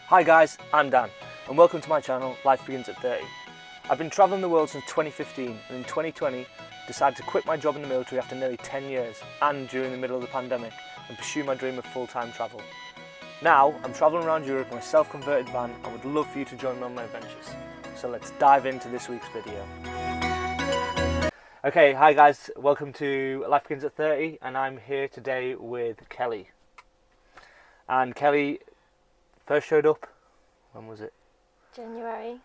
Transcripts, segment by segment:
Hi guys, I'm Dan and welcome to my channel, Life Begins at 30. I've been travelling the world since 2015 and in 2020 decided to quit my job in the military after nearly 10 years and during the middle of the pandemic and pursue my dream of full-time travel. Now I'm travelling around Europe in a self-converted van and would love for you to join me on my adventures. So let's dive into this week's video. Okay, hi guys, welcome to Life Begins at 30 and I'm here today with Kelly. And Kelly first showed up, when was it? January,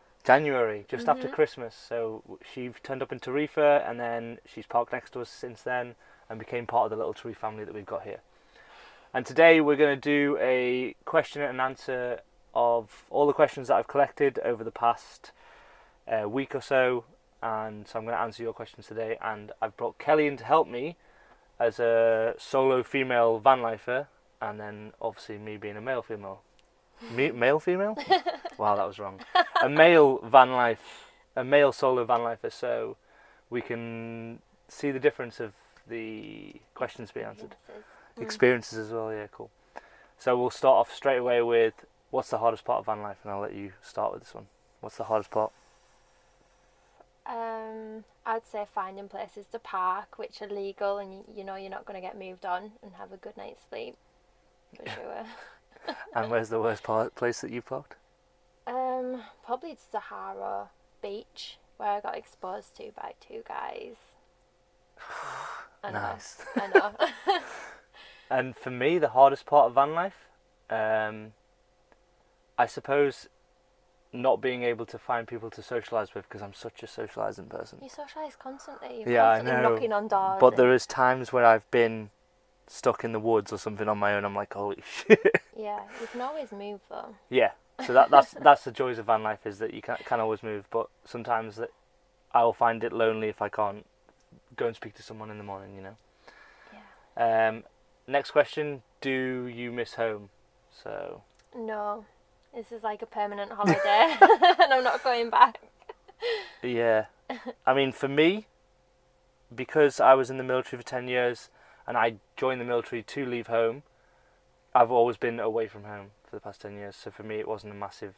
just after Christmas. So she turned up in Tarifa and then she's parked next to us since then and became part of the little tree family that we've got here. And today we're going to do a question and answer of all the questions that I've collected over the past week or so. And so I'm going to answer your questions today. And I've brought Kelly in to help me as a solo female van lifer. And then obviously me being a male female. Male-female? Wow, that was wrong. A male solo van lifer, so we can see the difference of the questions being answered. Experiences as well, yeah, cool. So we'll start off straight away with what's the hardest part of van life, and I'll let you start with this one. What's the hardest part? I'd say finding places to park which are legal and you know you're not going to get moved on and have a good night's sleep, for sure. And where's the worst place that you've parked? Probably Sahara Beach, where I got exposed to by two guys. Nice. I know. And for me, the hardest part of van life, I suppose not being able to find people to socialise with because I'm such a socialising person. You socialise constantly. Yeah, I constantly know. Knocking on doors. But there is times where I've been stuck in the woods or something on my own. I'm like, holy shit. Yeah, you can always move though. Yeah, so that's the joys of van life, is that you can always move, but sometimes that I will find it lonely if I can't go and speak to someone in the morning, you know. Yeah. Next question, do you miss home? So No, this is like a permanent holiday and I'm not going back. Yeah, I mean for me, because I was in the military for 10 years and I joined the military to leave home, I've always been away from home for the past 10 years, so for me it wasn't a massive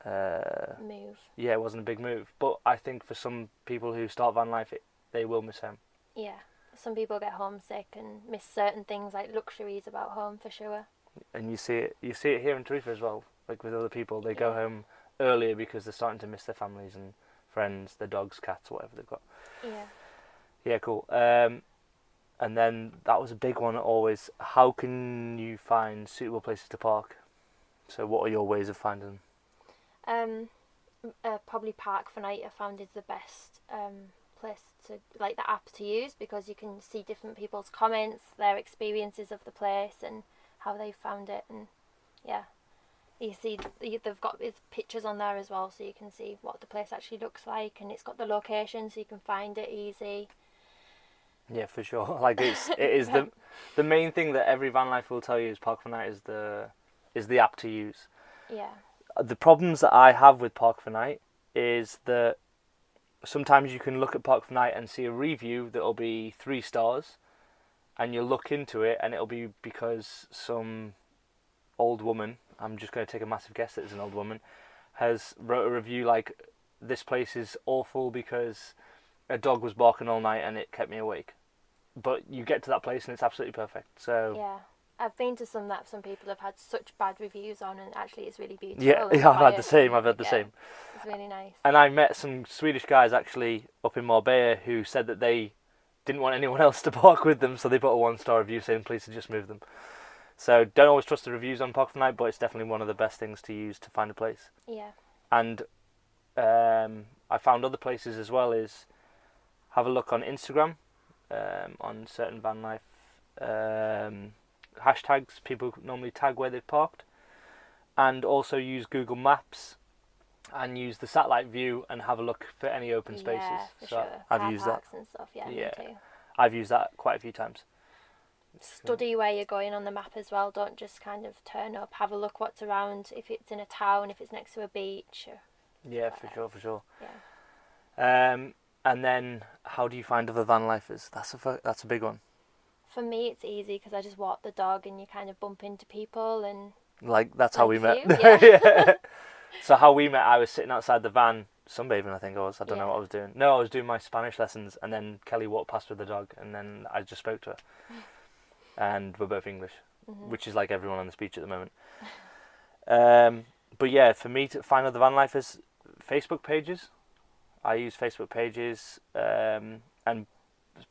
move. Yeah, it wasn't a big move, but I think for some people who start van life, they will miss home. Yeah, some people get homesick and miss certain things like luxuries about home, for sure. And you see it here in Tarifa as well, like with other people, they go home earlier because they're starting to miss their families and friends, their dogs, cats, whatever they've got. Yeah, cool. And then that was a big one always. How can you find suitable places to park? So what are your ways of finding them? Probably Park for Night I found is the best place to, like, the app to use, because you can see different people's comments, their experiences of the place and how they found it, and yeah, you see they've got pictures on there as well, so you can see what the place actually looks like, and it's got the location so you can find it easy. Yeah, for sure. Like it is the main thing that every van life will tell you is Park for Night is the app to use. Yeah. The problems that I have with Park for Night is that sometimes you can look at Park for Night and see a review that'll be 3 stars, and you'll look into it and it'll be because some old woman, I'm just going to take a massive guess that it's an old woman, has wrote a review like, this place is awful because a dog was barking all night and it kept me awake. But you get to that place and it's absolutely perfect. So yeah, I've been to some that some people have had such bad reviews on, and actually it's really beautiful. Yeah, I've had the same. It's really nice. And I met some Swedish guys actually up in Marbella who said that they didn't want anyone else to park with them, so they put a 1-star review saying please to just move them. So don't always trust the reviews on Park for Night, but it's definitely one of the best things to use to find a place. Yeah. And I found other places as well is have a look on Instagram, on certain van life hashtags. People normally tag where they've parked, and also use Google Maps and use the satellite view and have a look for any open spaces. Yeah, for so sure. I've used that. And stuff. Yeah, yeah, me too. I've used that quite a few times. Study where you're going on the map as well. Don't just kind of turn up. Have a look what's around. If it's in a town, if it's next to a beach. Yeah, for sure. Yeah. And then how do you find other van lifers? That's a big one. For me, it's easy because I just walk the dog and you kind of bump into people and Like, that's how we met. You, yeah. Yeah. So how we met, I was sitting outside the van, sunbathing I think I was. I don't know Yeah. what I was doing. No, I was doing my Spanish lessons, and then Kelly walked past with the dog, and then I just spoke to her. And we're both English, which is like everyone on the speech at the moment. But yeah, for me to find other Vanlifers, Facebook pages. I use Facebook pages and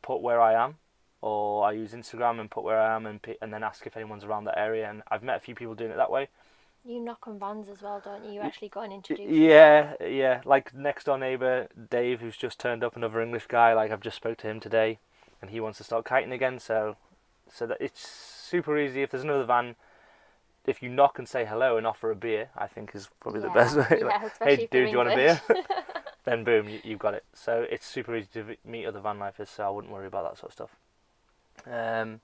put where I am, or I use Instagram and put where I am, and then ask if anyone's around that area. And I've met a few people doing it that way. You knock on vans as well, don't you? You actually go and introduce yourself. Yeah. Like next door neighbour Dave, who's just turned up, another English guy. Like I've just spoke to him today, and he wants to start kiting again. So that it's super easy. If there's another van, if you knock and say hello and offer a beer, I think is probably the best way. Yeah, Like, especially hey, if they're dude, do you want a beer? English. Then boom, you've got it. So it's super easy to meet other van lifers, so I wouldn't worry about that sort of stuff.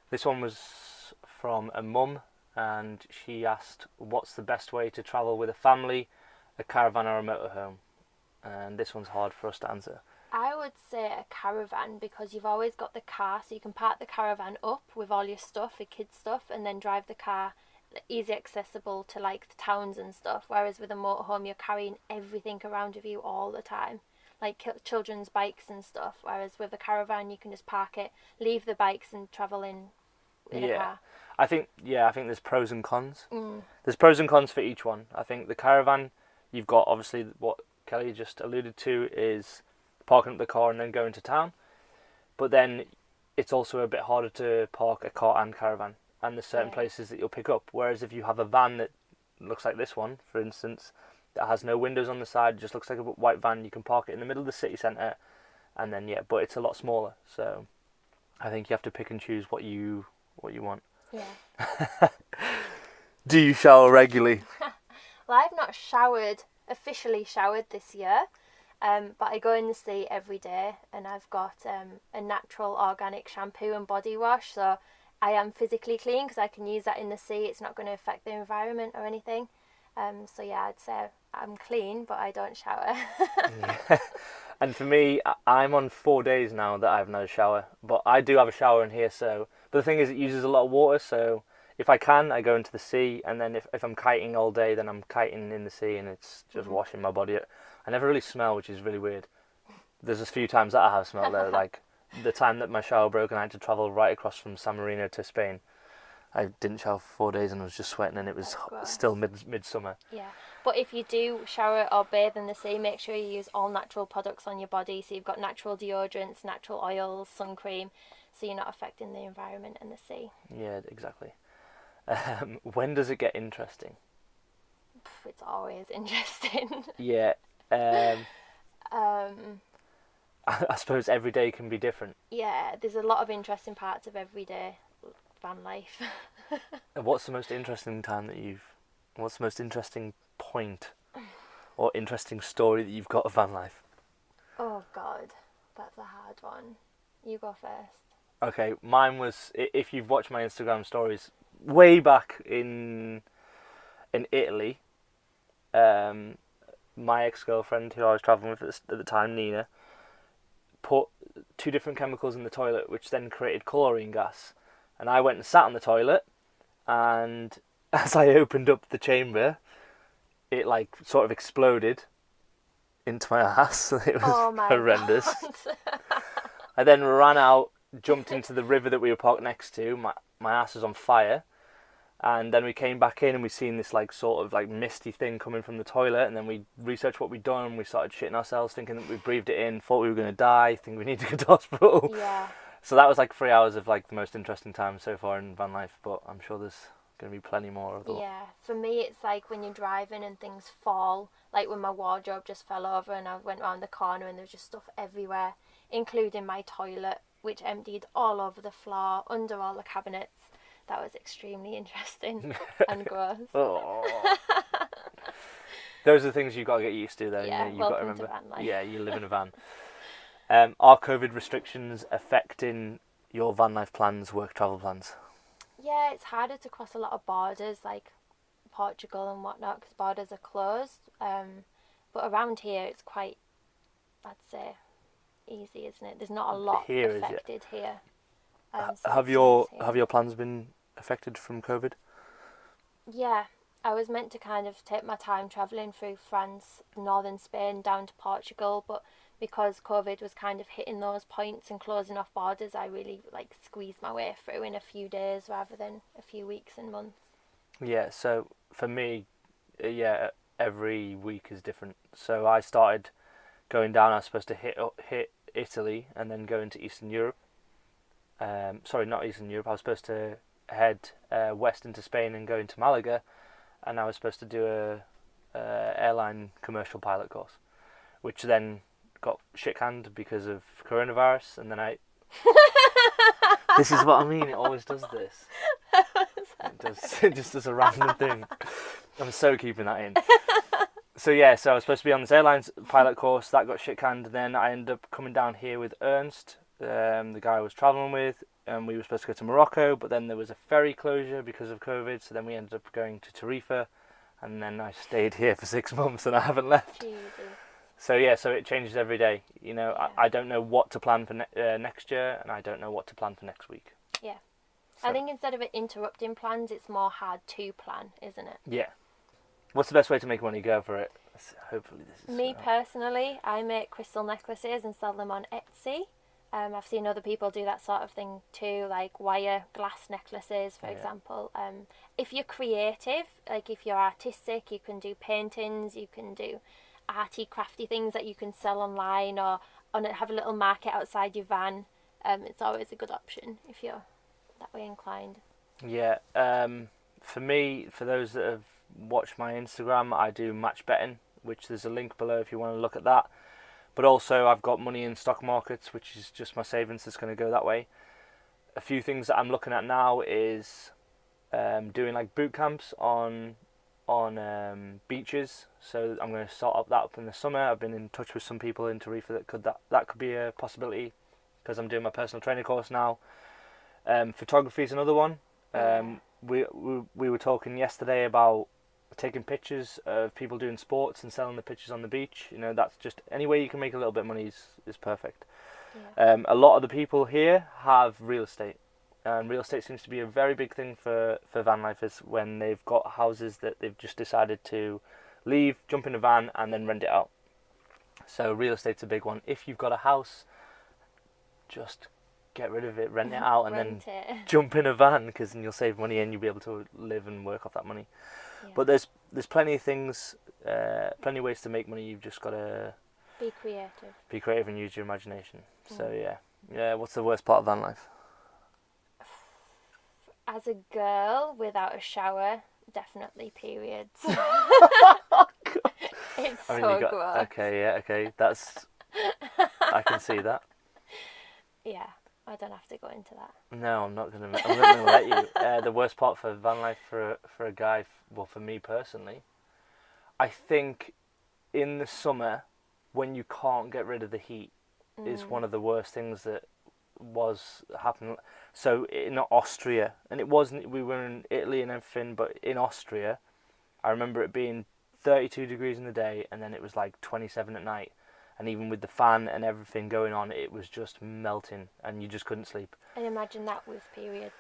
This one was from a mum, and she asked, what's the best way to travel with a family, a caravan or a motorhome? And this one's hard for us to answer. I would say a caravan, because you've always got the car, so you can park the caravan up with all your stuff, your kids' stuff, and then drive the car easy accessible to like the towns and stuff. Whereas with a motorhome, you're carrying everything around with you all the time, like children's bikes and stuff. Whereas with a caravan, you can just park it, leave the bikes, and travel in a car. I think there's pros and cons. There's pros and cons for each one. I think the caravan, you've got obviously what Kelly just alluded to is parking up the car and then going to town. But then it's also a bit harder to park a car and caravan, and there's certain places that you'll pick up. Whereas if you have a van that looks like this one, for instance, that has no windows on the side, just looks like a white van, you can park it in the middle of the city centre, and then but it's a lot smaller. So I think you have to pick and choose what you want. Yeah. Do you shower regularly? Well, I've not officially showered this year, but I go in the sea every day, and I've got a natural organic shampoo and body wash, so I am physically clean because I can use that in the sea. It's not going to affect the environment or anything. So yeah, I'd say I'm clean, but I don't shower. Yeah. And for me, I'm on 4 days now that I haven't had a shower, but I do have a shower in here. So, but the thing is, it uses a lot of water. So if I can, I go into the sea, and then if I'm kiting all day, then I'm kiting in the sea, and it's just washing my body. I never really smell, which is really weird. There's a few times that I have smelled though, like the time that my shower broke and I had to travel right across from San Marino to Spain. I didn't shower for 4 days and I was just sweating, and it was still midsummer. Yeah, but if you do shower or bathe in the sea, make sure you use all natural products on your body. So you've got natural deodorants, natural oils, sun cream, so you're not affecting the environment and the sea. Yeah, exactly. When does it get interesting? It's always interesting. Yeah. I suppose every day can be different. Yeah, there's a lot of interesting parts of everyday van life. What's the most interesting what's the most interesting point or interesting story that you've got of van life? Oh God, that's a hard one. You go first. Okay, mine was, if you've watched my Instagram stories, way back in Italy, my ex-girlfriend, who I was travelling with at the time, Nina, put 2 different chemicals in the toilet, which then created chlorine gas. And I went and sat on the toilet, and as I opened up the chamber, it like sort of exploded into my ass. It was horrendous. I then ran out, jumped into the river that we were parked next to. My ass was on fire. And then we came back in and we seen this like sort of like misty thing coming from the toilet, and then we researched what we'd done, and we started shitting ourselves, thinking that we breathed it in, thought we were going to die, think we need to go to hospital. Yeah. So that was like 3 hours of like the most interesting time so far in van life, but I'm sure there's going to be plenty more of that. Yeah, for me it's like when you're driving and things fall, like when my wardrobe just fell over and I went around the corner and there was just stuff everywhere, including my toilet, which emptied all over the floor, under all the cabinets. That was extremely interesting and gross. Oh. Those are the things you've got to get used to though. Yeah, you've got to welcome remember. to van life. Yeah, you live in a van. Are COVID restrictions affecting your van life plans, work travel plans? Yeah, it's harder to cross a lot of borders, like Portugal and whatnot, because borders are closed. But around here, it's quite, I'd say, easy, isn't it? There's not a lot affected here. Have your plans been affected from COVID? Yeah, I was meant to kind of take my time travelling through France, northern Spain, down to Portugal, but because COVID was kind of hitting those points and closing off borders, I really like squeezed my way through in a few days rather than a few weeks and months. Yeah, so for me, yeah, every week is different. So I started going down. I was supposed to hit Italy and then go into Eastern Europe. Sorry, not Eastern Europe. I was supposed to head west into Spain and go into Malaga, and I was supposed to do a airline commercial pilot course, which then got shit canned because of coronavirus. And then this is what I mean. It always does this. It just does a random thing. I'm so keeping that in. So yeah, so I was supposed to be on this airlines pilot course. That got shit canned. Then I ended up coming down here with Ernst, the guy I was travelling with, and we were supposed to go to Morocco, but then there was a ferry closure because of COVID, so then we ended up going to Tarifa, and then I stayed here for 6 months and I haven't left. Jesus. So yeah, so it changes every day. You know, Yeah. I don't know what to plan for next year, and I don't know what to plan for next week. Yeah. So, I think instead of it interrupting plans, it's more hard to plan, isn't it? yeah. What's the best way to make money? Go for it. Hopefully this is... Me personally, I make crystal necklaces and sell them on Etsy. I've seen other people do that sort of thing too, like wire glass necklaces, for example. If you're creative, like if you're artistic, you can do paintings, you can do arty, crafty things that you can sell online or have a little market outside your van. It's always a good option if you're that way inclined. Yeah. For me, for those that have watched my Instagram, I do match betting, which there's a link below if you want to look at that. But also I've got money in stock markets, which is just my savings that's going to go that way. A few things that I'm looking at now is doing like boot camps on beaches. So I'm going to start up that up in the summer. I've been in touch with some people in Tarifa that could be a possibility because I'm doing my personal training course now. Photography is another one. We were talking yesterday about taking pictures of people doing sports and selling the pictures on the beach. You know, that's just any way you can make a little bit of money is perfect. Yeah. A lot of the people here have real estate, and real estate seems to be a very big thing for Vanlifers when they've got houses that they've just decided to leave, jump in a van, and then rent it out. So real estate's a big one. If you've got a house, just get rid of it, rent it out, and then jump in a van, because then you'll save money and you'll be able to live and work off that money. Yeah. But there's plenty of things, plenty of ways to make money. You've just got to be creative and use your imagination. So yeah. What's the worst part of van life? As a girl without a shower, definitely periods. It's gross. Okay, that's I can see that. Yeah, I don't have to go into that. No, I'm not gonna let you. The worst part for van life for a guy, well, for me personally, I think in the summer when you can't get rid of the heat is one of the worst things that was happening. So in Austria, and it wasn't, we were in Italy and everything, but in Austria, I remember it being 32 degrees in the day and then it was like 27 at night. And even with the fan and everything going on, it was just melting and you just couldn't sleep. And imagine that with periods.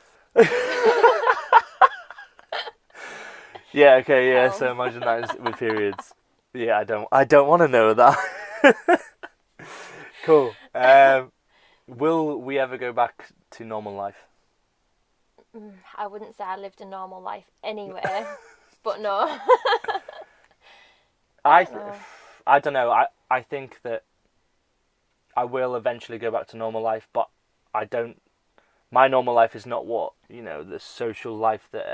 Yeah, okay, yeah, so imagine that with periods. Yeah, I don't want to know that. Cool. Will we ever go back to normal life? I wouldn't say I lived a normal life anywhere, but no. I don't know. I think that I will eventually go back to normal life, but I don't. My normal life is not what, you know, the social life that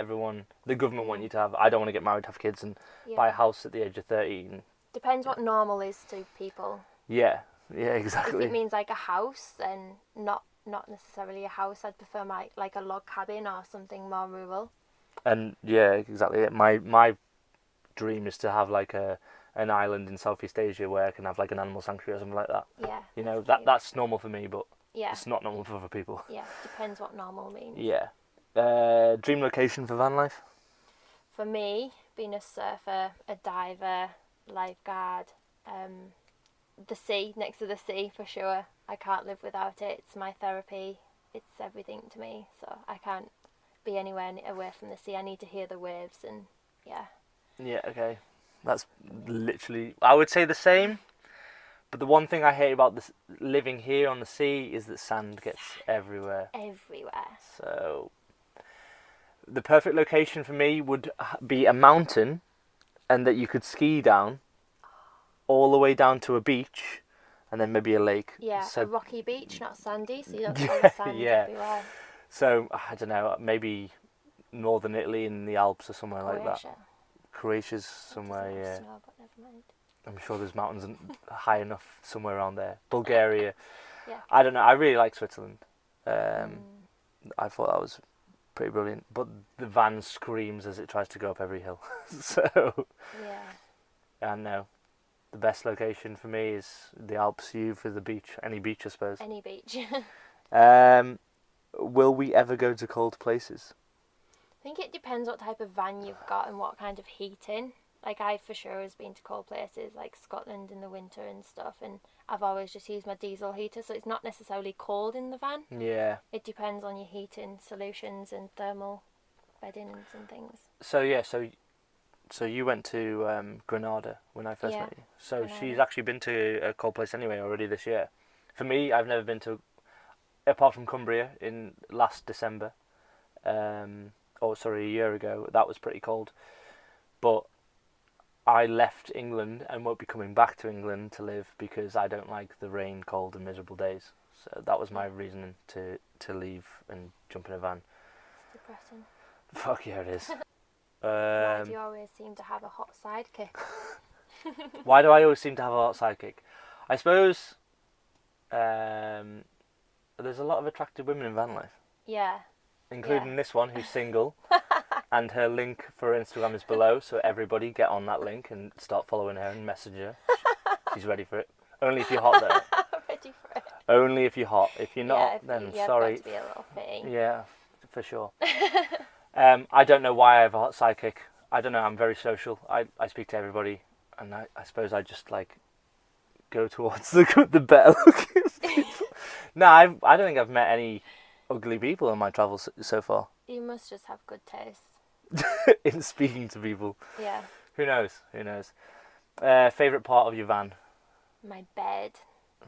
the government want you to have. I don't want to get married, have kids, and buy a house at the age of 30. Depends what normal is to people. Yeah, exactly. If it means like a house, then not necessarily a house. I'd prefer like a log cabin or something more rural. And yeah, exactly. My dream is to have like an island in Southeast Asia where I can have like an animal sanctuary or something like that. Yeah. You know, that's normal for me, but yeah, it's not normal for other people. Yeah, depends what normal means. Yeah. Dream location for van life? For me, being a surfer, a diver, lifeguard, the sea, next to the sea for sure. I can't live without it. It's my therapy. It's everything to me. So I can't be anywhere away from the sea. I need to hear the waves and yeah. Yeah, okay. That's literally, I would say the same. But the one thing I hate about this living here on the sea is that sand gets everywhere. Everywhere. So the perfect location for me would be a mountain, and that you could ski down all the way down to a beach, and then maybe a lake. Yeah, So, a rocky beach, not sandy, so you don't get all the sand yeah. everywhere. So I don't know, maybe northern Italy in the Alps or somewhere like that. Croatia's somewhere, yeah. Snow, but never mind. I'm sure there's mountains high enough somewhere around there. Bulgaria. Yeah. I don't know. I really like Switzerland. I thought that was pretty brilliant. But the van screams as it tries to go up every hill. So, yeah. I know. The best location for me is the Alps. You for the beach. Any beach, I suppose. Any beach. Will we ever go to cold places? I think it depends what type of van you've got and what kind of heating. Like, I for sure has been to cold places like Scotland in the winter and stuff, and I've always just used my diesel heater, so it's not necessarily cold in the van. Yeah. It depends on your heating solutions and thermal beddings and things. So yeah, so you went to Granada when I first met you. So Granada. She's actually been to a cold place anyway already this year. For me, I've never been to, apart from Cumbria in last December. A year ago. That was pretty cold. But I left England and won't be coming back to England to live because I don't like the rain, cold and miserable days. So that was my reason to leave and jump in a van. It's depressing. Fuck yeah, it is. Why do you always seem to have a hot sidekick? Why do I always seem to have a hot sidekick? I suppose there's a lot of attractive women in van life. Yeah. Including this one who's single. And her link for Instagram is below, so everybody get on that link and start following her and message her. She's ready for it. Only if you're hot though. Ready for it. Only if you're hot. If you're not, yeah, then you've sorry. Got to be a little fitting. Yeah, for sure. I don't know why I have a hot sidekick. I don't know, I'm very social. I speak to everybody, and I suppose I just like go towards the better looking people. No, I don't think I've met any ugly people in my travels so far. You must just have good taste. In speaking to people. Yeah. Who knows? Favourite part of your van? My bed.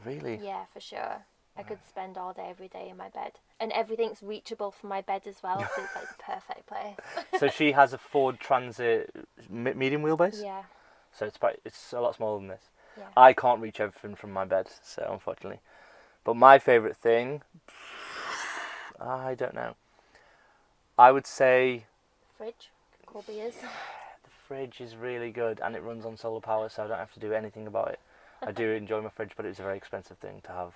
Really? Yeah, for sure. I could spend all day, every day in my bed. And everything's reachable from my bed as well, so it's like the perfect place. So she has a Ford Transit medium wheelbase? Yeah. So it's a lot smaller than this. Yeah. I can't reach everything from my bed, so unfortunately. But my favourite thing, I don't know. I would say Fridge. Cool beers. the fridge is really good, and it runs on solar power, so I don't have to do anything about it. I do enjoy my fridge, but it's a very expensive thing to have.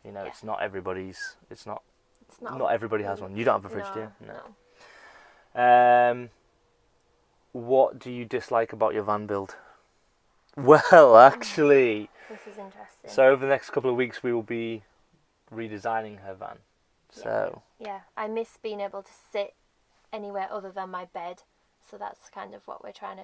You know, it's not everybody's. It's not everybody has one. You don't have a fridge, do you? No. What do you dislike about your van build? Well, actually, this is interesting. So over the next couple of weeks, we will be redesigning her van. So yeah, I miss being able to sit anywhere other than my bed. So that's kind of what we're trying to.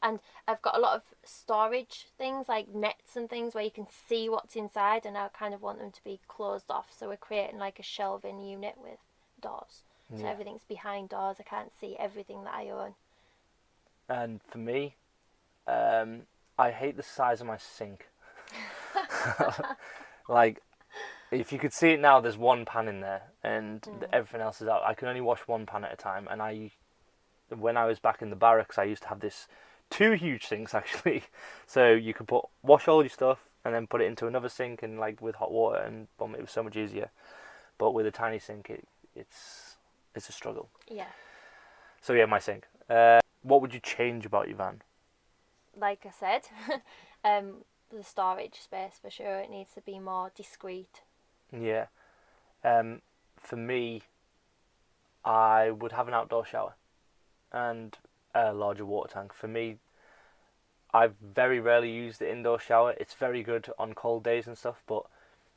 And I've got a lot of storage things like nets and things where you can see what's inside, and I kind of want them to be closed off. So we're creating like a shelving unit with doors. So everything's behind doors. I can't see everything that I own. And for me, I hate the size of my sink. Like, if you could see it now, there's one pan in there, and everything else is out. I can only wash one pan at a time. And when I was back in the barracks, I used to have two huge sinks actually. So you could wash all your stuff and then put it into another sink and like with hot water, and boom, it was so much easier. But with a tiny sink, it's a struggle. Yeah. So yeah, my sink. What would you change about your van? Like I said, the storage space for sure. It needs to be more discreet. Yeah. For me, I would have an outdoor shower and a larger water tank. For me, I very rarely use the indoor shower. It's very good on cold days and stuff, but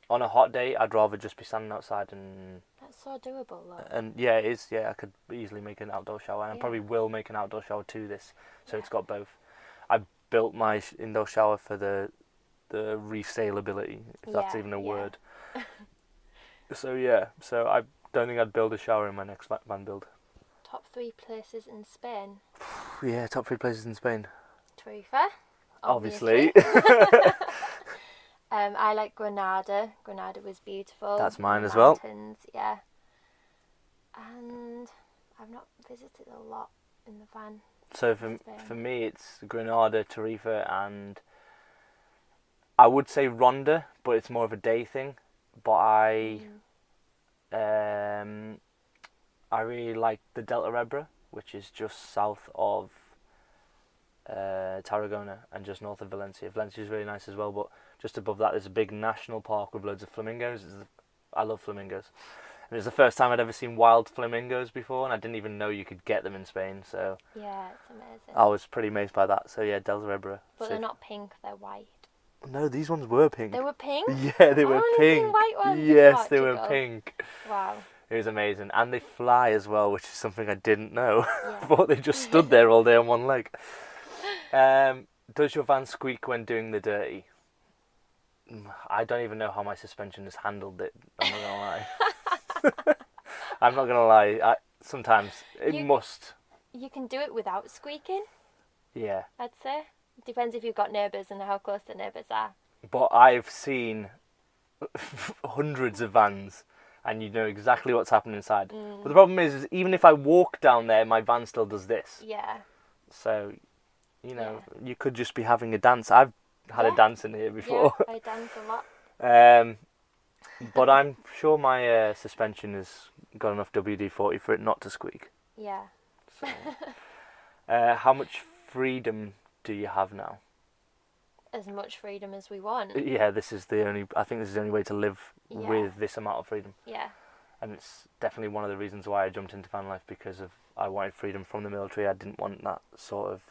on a hot day, I'd rather just be standing outside and... That's so doable, though. And yeah, it is. Yeah, I could easily make an outdoor shower, and I probably will make an outdoor shower to this, so it's got both. I built my indoor shower for the resaleability, if that's even a word. So yeah, don't think I'd build a shower in my next van build. Top 3 places in Spain. Yeah, top 3 places in Spain. Tarifa. Obviously. I like Granada. Granada was beautiful. That's mine the as well. Mountains, yeah. And I've not visited a lot in the van. So for me, it's Granada, Tarifa, and I would say Ronda, but it's more of a day thing. But I really like the Delta Ebra, which is just south of Tarragona and just north of Valencia. Valencia is really nice as well, but just above that there's a big national park with loads of flamingos. I love flamingos. And it was the first time I'd ever seen wild flamingos before, and I didn't even know you could get them in Spain, so yeah, it's amazing. I was pretty amazed by that. So yeah, Delta Ebra. But they're not pink, they're white. No, these ones were pink. They were pink? Yeah, they were I've pink. seen white ones Yes, in they were Portugal. pink. Wow. It was amazing. And they fly as well, which is something I didn't know. Yeah. I thought they just stood there all day on one leg. Does your van squeak when doing the dirty? I don't even know how my suspension has handled it. I'm not going to lie. I'm not going to lie. Sometimes it must. You can do it without squeaking, Yeah. I'd say. Depends if you've got neighbours and how close the neighbours are. But I've seen hundreds of vans, and you know exactly what's happening inside. But the problem is even if I walk down there, my van still does this. Yeah. So, you know, you could just be having a dance. I've had a dance in here before. Yeah, I dance a lot. But I'm sure my suspension has got enough WD-40 for it not to squeak. Yeah. So, how much freedom do you have now? As much freedom as we want. Yeah, I think this is the only way to live with this amount of freedom. Yeah. And it's definitely one of the reasons why I jumped into van life, because I wanted freedom from the military. I didn't want that sort of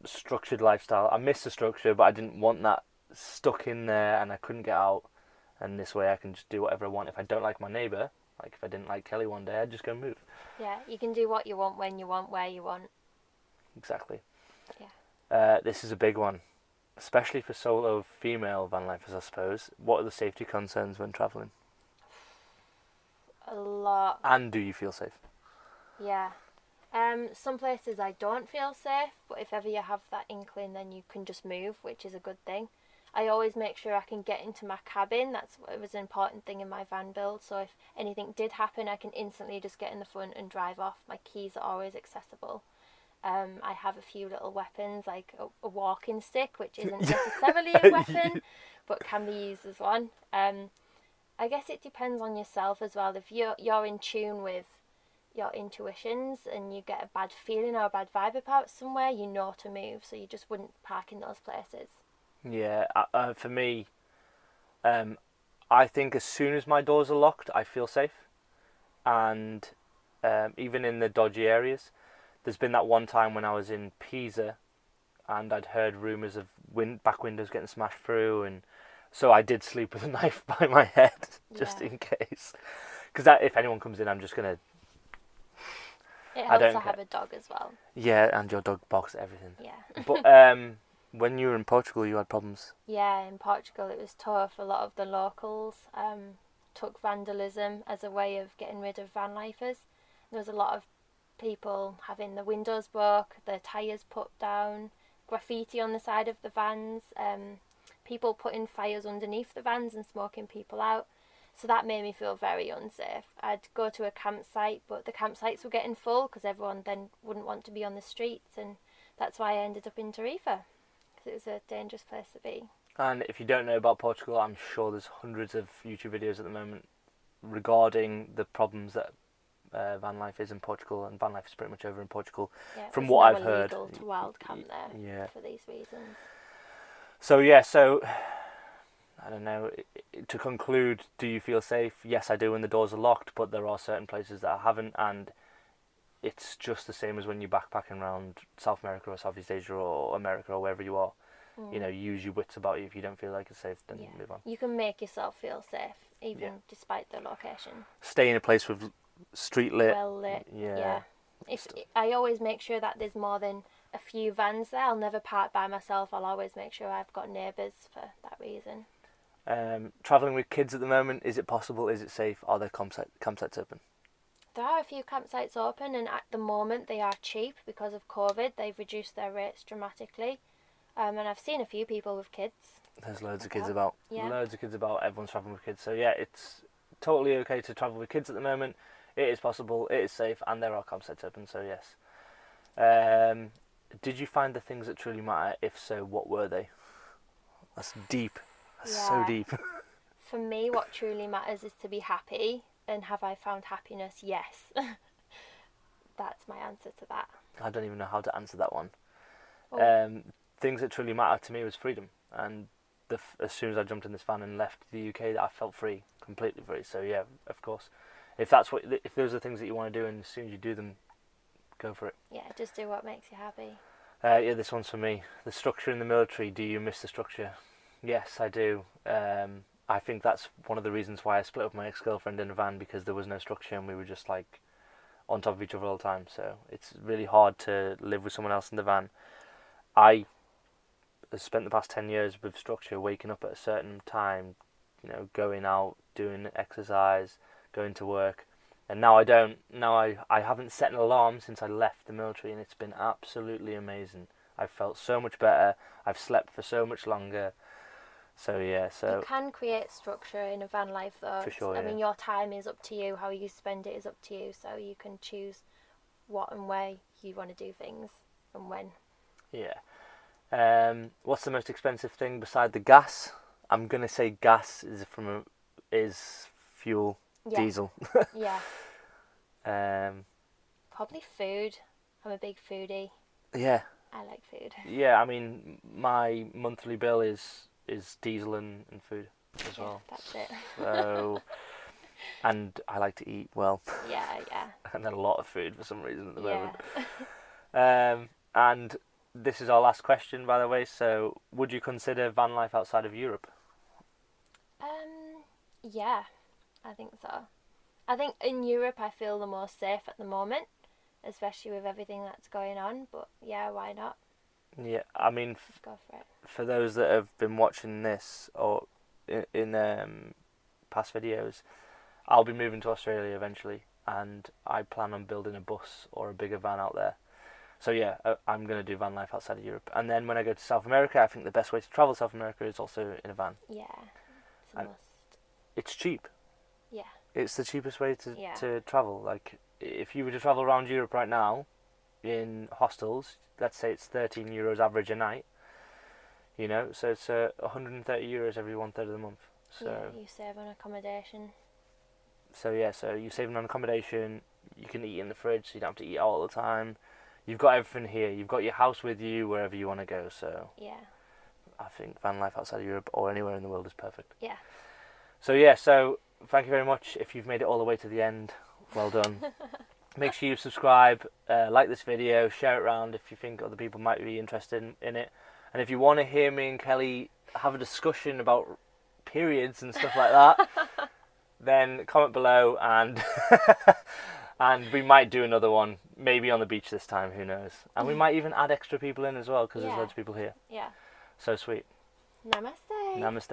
structured lifestyle. I miss the structure, but I didn't want that stuck in there and I couldn't get out. And this way I can just do whatever I want. If I don't like my neighbour, like if I didn't like Kelly one day, I'd just go move. Yeah, you can do what you want, when you want, where you want. Exactly. Yeah. This is a big one, especially for solo female van lifers, I suppose. What are the safety concerns when travelling? A lot. And do you feel safe? Yeah. Some places I don't feel safe, but if ever you have that inkling, then you can just move, which is a good thing. I always make sure I can get into my cabin. It was an important thing in my van build. So if anything did happen, I can instantly just get in the front and drive off. My keys are always accessible. I have a few little weapons, like a walking stick, which isn't necessarily a weapon, but can be used as one. I guess it depends on yourself as well. If you're in tune with your intuitions and you get a bad feeling or a bad vibe about somewhere, you know to move, so you just wouldn't park in those places. Yeah, for me, I think as soon as my doors are locked, I feel safe. And even in the dodgy areas, there's been that one time when I was in Pisa and I'd heard rumours of back windows getting smashed through, and so I did sleep with a knife by my head, just in case. Because if anyone comes in, I'm just going to... It helps to have a dog as well. Yeah, and your dog barks at everything. Yeah. But when you were in Portugal, you had problems? Yeah, in Portugal it was tough. A lot of the locals took vandalism as a way of getting rid of Vanlifers. There was a lot of people having the windows broke, the tyres put down, graffiti on the side of the vans, people putting fires underneath the vans and smoking people out. So that made me feel very unsafe. I'd go to a campsite, but the campsites were getting full because everyone then wouldn't want to be on the streets, and that's why I ended up in Tarifa, because it was a dangerous place to be. And if you don't know about Portugal, I'm sure there's hundreds of YouTube videos at the moment regarding the problems that van life is in Portugal, and van life is pretty much over in Portugal, from what I've heard. It's now illegal to wild camp there for these reasons. So I don't know, to conclude, do you feel safe? Yes, I do when the doors are locked, but there are certain places that I haven't, and it's just the same as when you're backpacking around South America or Southeast Asia or America or wherever you are. You know, use your wits about you. If you don't feel like it's safe, then move on. You can make yourself feel safe, even despite the location. Stay in a place with street lit. Well lit, yeah. I always make sure that there's more than a few vans there. I'll never park by myself. I'll always make sure I've got neighbours for that reason. Travelling with kids at the moment, is it possible? Is it safe? Are there campsites open? There are a few campsites open, and at the moment they are cheap because of COVID. They've reduced their rates dramatically. And I've seen a few people with kids. There's loads of kids about. Yeah. Loads of kids about. Everyone's travelling with kids. So yeah, it's totally okay to travel with kids at the moment. It is possible. It is safe, and there are campsites open. So yes. Did you find the things that truly matter? If so, what were they? That's deep. That's so deep. For me, what truly matters is to be happy. And have I found happiness? Yes. That's my answer to that. I don't even know how to answer that one. Oh. Things that truly matter to me was freedom. And as soon as I jumped in this van and left the UK, I felt free, completely free. So yeah, of course. If those are things that you want to do, and as soon as you do them, go for it. Yeah, just do what makes you happy. Yeah, this one's for me. The structure in the military. Do you miss the structure? Yes, I do. I think that's one of the reasons why I split up with my ex-girlfriend in a van, because there was no structure and we were just like on top of each other all the time. So it's really hard to live with someone else in the van. I have spent the past 10 years with structure, waking up at a certain time, going out, doing exercise, going to work. And now I don't. Now I haven't set an alarm since I left the military, and it's been absolutely amazing. I've felt so much better. I've slept for so much longer. So yeah, you can create structure in a van life though. For sure, I mean, your time is up to you. How you spend it is up to you. So you can choose what and where you want to do things and when. Yeah. What's the most expensive thing beside the gas? I'm gonna say gas is fuel, diesel. Yeah. Probably food. I'm a big foodie. Yeah. I like food. Yeah, I mean, my monthly bill is diesel and food as well. That's it. So, and I like to eat well. Yeah. And a lot of food for some reason at the moment. And this is our last question, by the way. So, would you consider van life outside of Europe? Yeah, I think so. I think in Europe I feel the most safe at the moment, especially with everything that's going on. But yeah, why not? Yeah, I mean, Let's go for it. For those that have been watching this or in past videos, I'll be moving to Australia eventually, and I plan on building a bus or a bigger van out there. So yeah, I'm going to do van life outside of Europe. And then when I go to South America, I think the best way to travel South America is also in a van. Yeah, it's a must. It's cheap. Yeah. It's the cheapest way to travel. Like, if you were to travel around Europe right now in hostels, let's say it's €13 average a night, so it's €130 every 1/3 of the month. So yeah, you save on accommodation. So yeah, so you're saving on accommodation. You can eat in the fridge, so you don't have to eat out all the time. You've got everything here. You've got your house with you wherever you want to go. So yeah, I think van life outside of Europe or anywhere in the world is perfect. Yeah. So yeah, so thank you very much. If you've made it all the way to the end, well done. Make sure you subscribe, like this video, share it around if you think other people might be interested in it. And if you want to hear me and Kelly have a discussion about periods and stuff like that, then comment below and and we might do another one, maybe on the beach this time, who knows. And we might even add extra people in as well, because there's loads of people here. Yeah. So sweet. Namaste. Namaste.